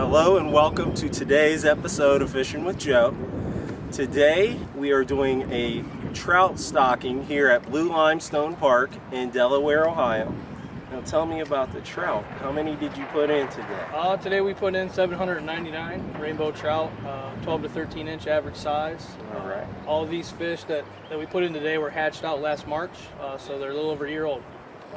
Hello and welcome to today's episode of Fishing with Joe. Today we are doing a trout stocking here at Blue Limestone Park in Delaware, Ohio. Now tell me about the trout. How many did you put in today? Today we put in 799 rainbow trout, 12 to 13 inch average size. All right. All of these fish that we put in today were hatched out last March, so they're a little over a year old.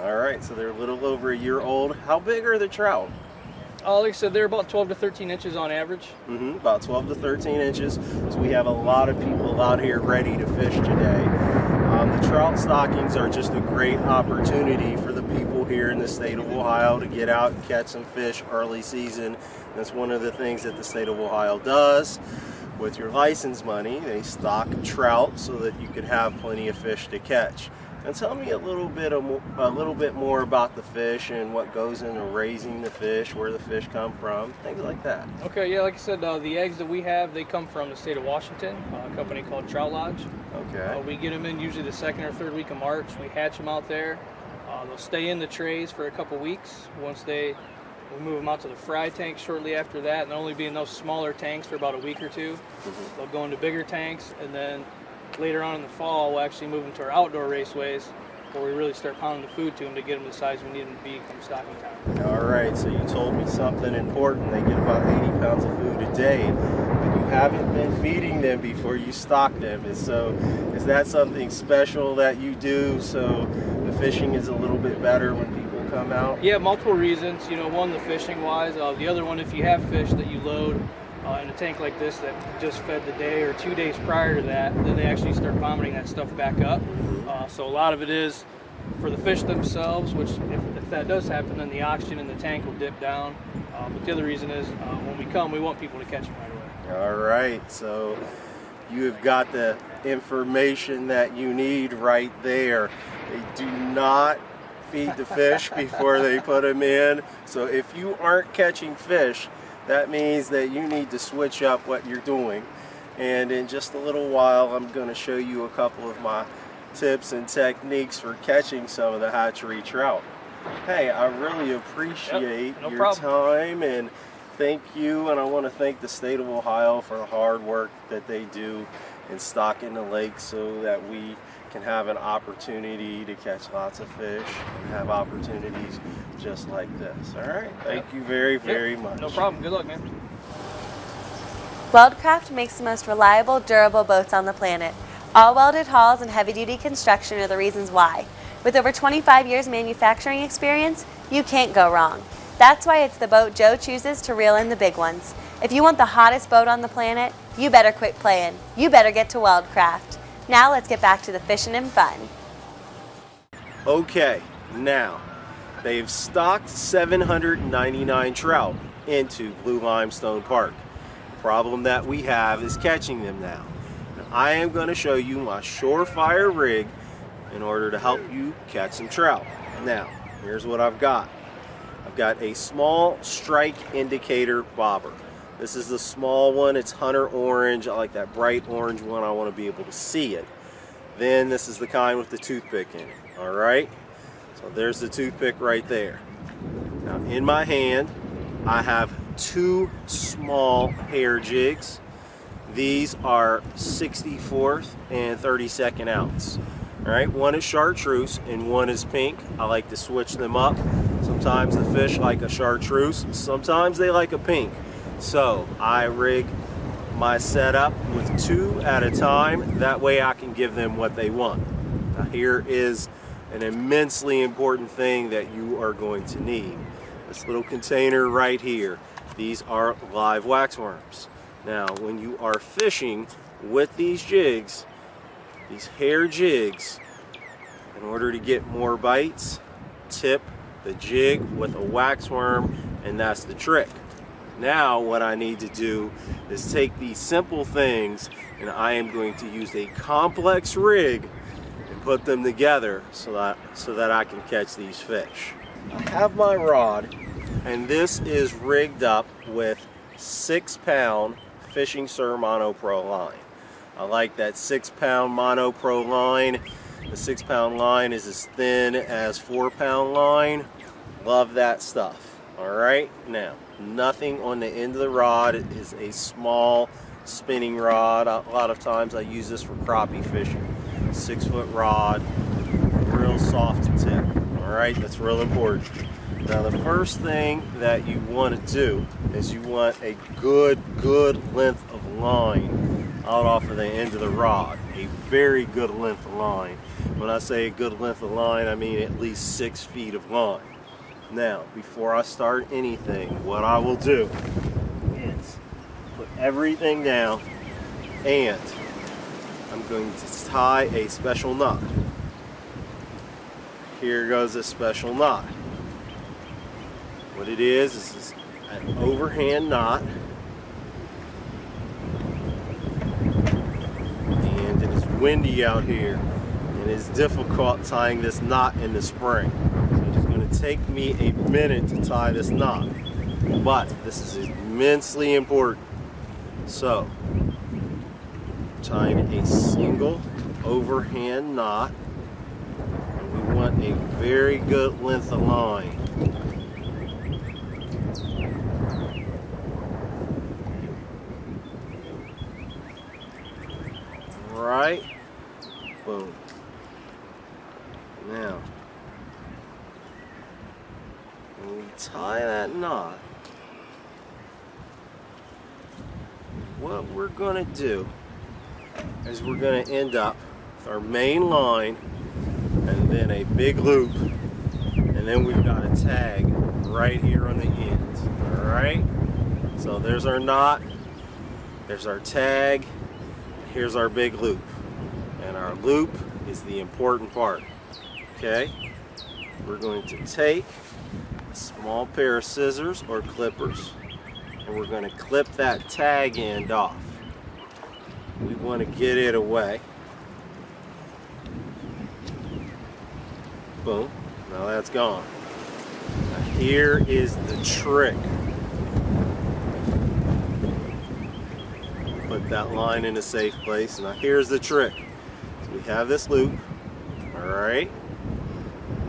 All right, so they're a little over a year old. How big are the trout? Like I said, they're about 12 to 13 inches on average. About 12 to 13 inches. So we have a lot of people out here ready to fish today. The trout stockings are just a great opportunity for the people here in the state of Ohio to get out and catch some fish early season. That's one of the things that the state of Ohio does. With your license money, they stock trout so that you can have plenty of fish to catch. And tell me a little bit more about the fish and what goes into raising the fish, where the fish come from, things like that. Okay, yeah, like I said, the eggs that we have, they come from the state of Washington, a company called Trout Lodge. Okay. We get them in usually the second or third week of March. We hatch them out there. They'll stay in the trays for a couple weeks. We move them out to the fry tank shortly after that, and they'll only be in those smaller tanks for about a week or two. They'll go into bigger tanks, and then later on in the fall, we'll actually move them to our outdoor raceways where we really start pounding the food to them to get them the size we need them to be come stocking time. All right, so you told me something important. They get about 80 pounds of food a day, but you haven't been feeding them before you stock them. And so is that something special that you do so the fishing is a little bit better when people come out? Yeah, multiple reasons. You know, one, the fishing wise. The other one, if you have fish that you load in a tank like this that just fed the day or 2 days prior to that, then they actually start vomiting that stuff back up. So a lot of it is for the fish themselves, which if that does happen, then the oxygen in the tank will dip down. But the other reason is when we come, we want people to catch them right away. All right, so you have got the information that you need right there. They do not feed the fish before they put them in. So if you aren't catching fish, that means that you need to switch up what you're doing. And in just a little while, I'm going to show you a couple of my tips and techniques for catching some of the hatchery trout. Hey, I really appreciate your time, and thank you. And I want to thank the state of Ohio for the hard work that they do in stocking the lake so that we can have an opportunity to catch lots of fish and have opportunities just like this. All right, thank you very much. No problem. Good luck, man. Weldcraft makes the most reliable, durable boats on the planet. All welded hulls and heavy-duty construction are the reasons why. With over 25 years manufacturing experience, you can't go wrong. That's why it's the boat Joe chooses to reel in the big ones. If you want the hottest boat on the planet, you better quit playing. You better get to Weldcraft. Now let's get back to the fishing and fun. Okay, now they've stocked 799 trout into Blue Limestone Park. The problem that we have is catching them now. I am going to show you my surefire rig in order to help you catch some trout. Now, here's what I've got. I've got a small strike indicator bobber. This is the small one. It's hunter orange. I like that bright orange one. I want to be able to see it. Then this is the kind with the toothpick in it. All right. So there's the toothpick right there. Now in my hand, I have two small hair jigs. These are 64th and 32nd ounce. All right. One is chartreuse and one is pink. I like to switch them up. Sometimes the fish like a chartreuse. Sometimes they like a pink. So I rig my setup with two at a time. That way I can give them what they want. Now here is an immensely important thing that you are going to need. This little container right here. These are live waxworms. Now when you are fishing with these jigs, these hair jigs, in order to get more bites, tip the jig with a waxworm, and that's the trick. Now what I need to do is take these simple things and I am going to use a complex rig and put them together so that I can catch these fish. I have my rod, and this is rigged up with 6-pound Fishing Sir Mono Pro line. I like that 6-pound Mono Pro line. The 6-pound line is as thin as 4-pound line. Love that stuff. Alright, now, nothing on the end of the rod. It is a small spinning rod. A lot of times I use this for crappie fishing. 6-foot rod, real soft tip. Alright, that's real important. Now the first thing that you want to do is you want a good length of line out off of the end of the rod. A very good length of line. When I say a good length of line, I mean at least 6 feet of line. Now, before I start anything, what I will do is put everything down, and I'm going to tie a special knot. Here goes a special knot. What it is an overhand knot, and it is windy out here, and it's difficult tying this knot in the spring. It's take me a minute to tie this knot, but this is immensely important. So, tying a single overhand knot, and we want a very good length of line. Right, boom. Now, when we tie that knot, what we're going to do is we're going to end up with our main line and then a big loop, and then we've got a tag right here on the end. Alright, so there's our knot, there's our tag, here's our big loop, and our loop is the important part. Okay, we're going to take small pair of scissors or clippers, and we're going to clip that tag end off. We want to get it away. Boom, now that's gone. Now here is the trick. Put that line in a safe place. Now here's the trick. So we have this loop. Alright,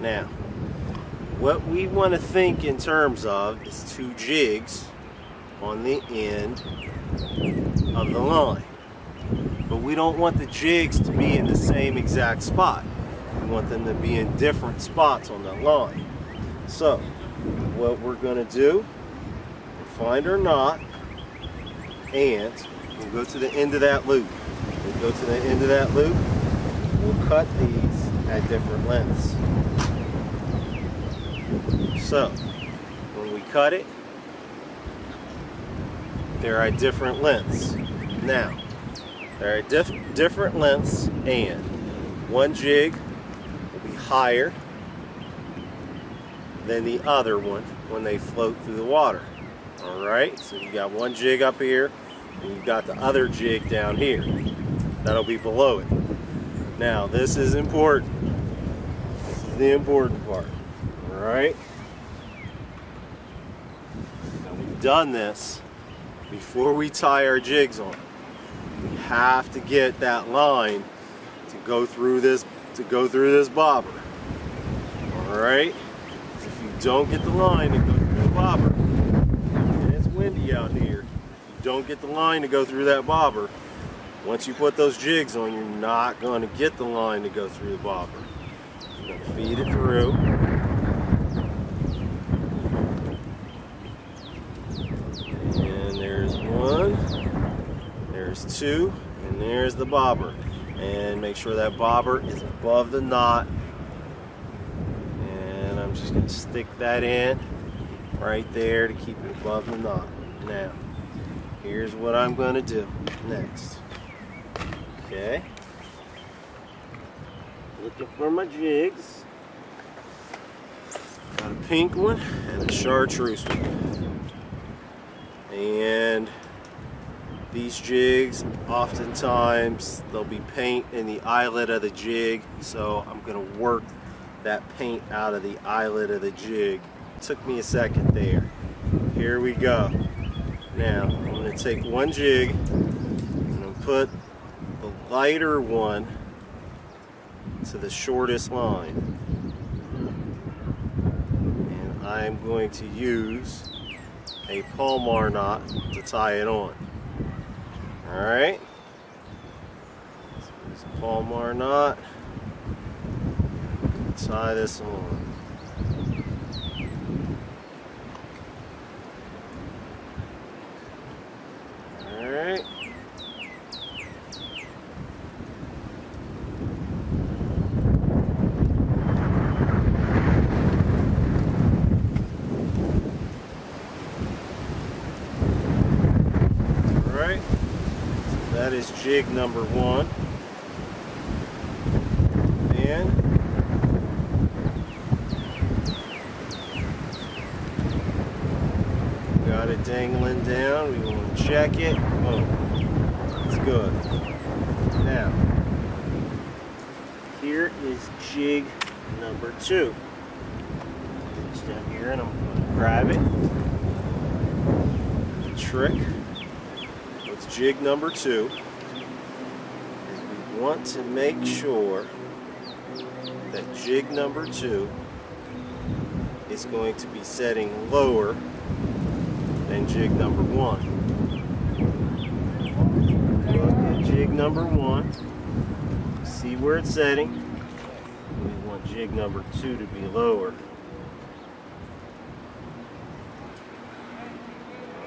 now what we want to think in terms of is 2 jigs on the end of the line. But we don't want the jigs to be in the same exact spot. We want them to be in different spots on the line. So what we're going to do, find our knot, and we'll go to the end of that loop. We'll go to the end of that loop. We'll cut these at different lengths. So, when we cut it, they're at different lengths. Now, they're at different lengths, and one jig will be higher than the other one when they float through the water. Alright, so you got one jig up here, and you've got the other jig down here. That'll be below it. Now, this is important. This is the important part. Alright? Now, we've done this before we tie our jigs on. We have to get that line to go through this bobber. Alright? If you don't get the line to go through the bobber, and it's windy out here, if you don't get the line to go through that bobber, once you put those jigs on, you're not going to get the line to go through the bobber. You're going to feed it through. And there's one, there's two, and there's the bobber. And make sure that bobber is above the knot. And I'm just going to stick that in right there to keep it above the knot. Now, here's what I'm going to do next. Okay, looking for my jigs. Got a pink one and a chartreuse one. And these jigs, oftentimes there'll be paint in the eyelet of the jig, so I'm going to work that paint out of the eyelet of the jig. It took me a second there. Here we go. Now I'm going to take one jig and I'll put the lighter one to the shortest line, and I am going to use a Palmar knot to tie it on. Alright, so use a Palmar knot, tie this on. Alright. Alright. So that is jig number 1. And got it dangling down. We want to check it. Oh, it's good. Now, here is jig number 2. It's down here, and I'm going to grab it. The trick with jig number 2 is we want to make sure that jig number 2 is going to be setting lower than jig number 1. Look at jig number 1. See where it's setting. We want jig number 2 to be lower.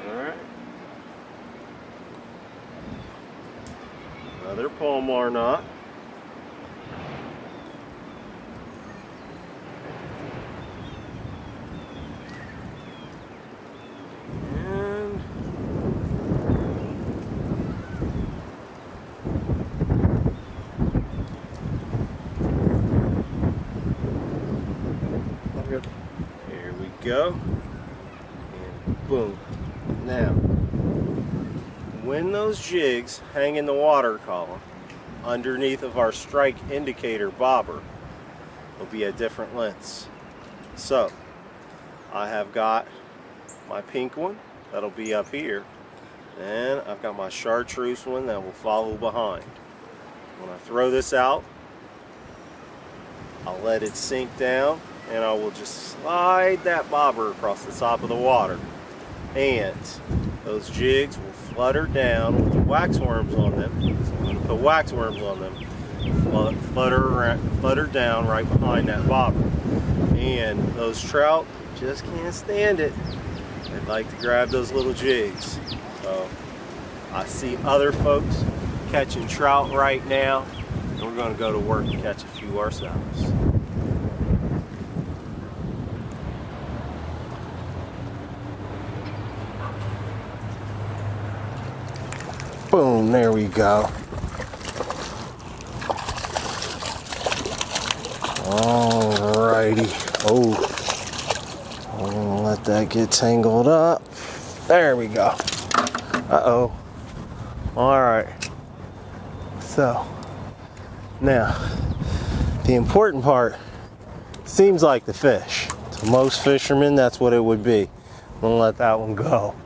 Alright. Another Palmar knot. Here we go, and boom. Now, when those jigs hang in the water column underneath of our strike indicator bobber, will be at different lengths. So, I have got my pink one that'll be up here, and I've got my chartreuse one that will follow behind. When I throw this out, I'll let it sink down, and I will just slide that bobber across the top of the water, and those jigs will flutter down with the wax worms on them. So I'm going to put wax worms on them, flutter down right behind that bobber, and those trout just can't stand it. They like to grab those little jigs. So I see other folks catching trout right now, and we're going to go to work and catch a few ourselves. Boom, there we go. Alrighty. Oh, I'm gonna let that get tangled up. There we go. Uh-oh. Alright. So, now, the important part seems like the fish. To most fishermen, that's what it would be. I'm gonna let that one go.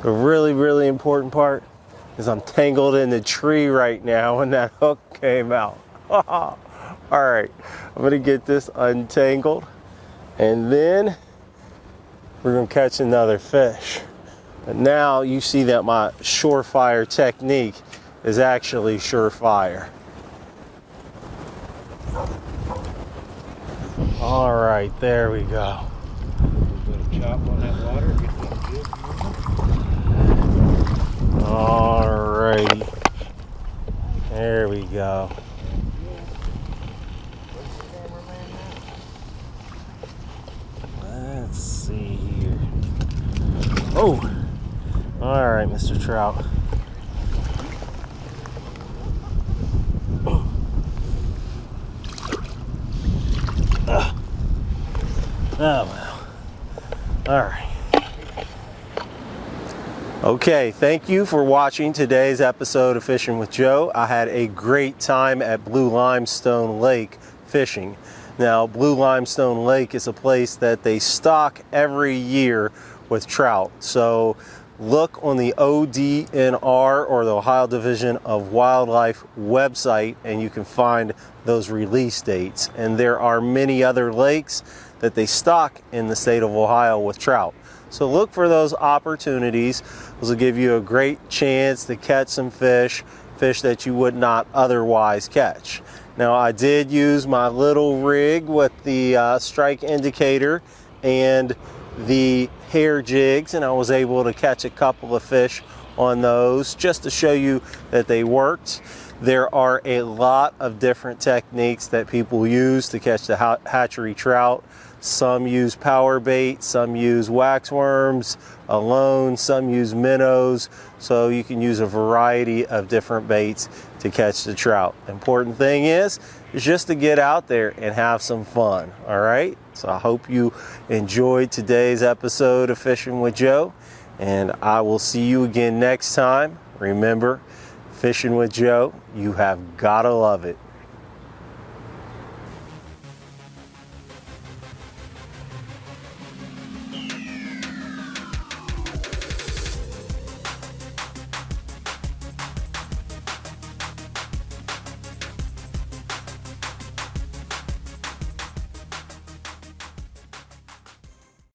The really, really important part is I'm tangled in the tree right now when that hook came out. Alright, I'm going to get this untangled, and then we're going to catch another fish. But now you see that my surefire technique is actually surefire. Alright, there we go. We're going to chop on that water, get that jig moving. Alrighty. There we go. Let's see here. Oh! Alright, Mr. Trout. Oh well. Alright. Okay, thank you for watching today's episode of Fishing with Joe. I had a great time at Blue Limestone Lake fishing. Now, Blue Limestone Lake is a place that they stock every year with trout. So look on the ODNR, or the Ohio Division of Wildlife website, and you can find those release dates. And there are many other lakes that they stock in the state of Ohio with trout. So look for those opportunities. Those will give you a great chance to catch some fish that you would not otherwise catch. Now, I did use my little rig with the strike indicator and the hair jigs, and I was able to catch a couple of fish on those just to show you that they worked. There are a lot of different techniques that people use to catch the hatchery trout. Some use power bait, some use waxworms alone, some use minnows. So you can use a variety of different baits to catch the trout. Important thing is just to get out there and have some fun, all right? So I hope you enjoyed today's episode of Fishing with Joe, and I will see you again next time. Remember, Fishing with Joe, you have gotta love it.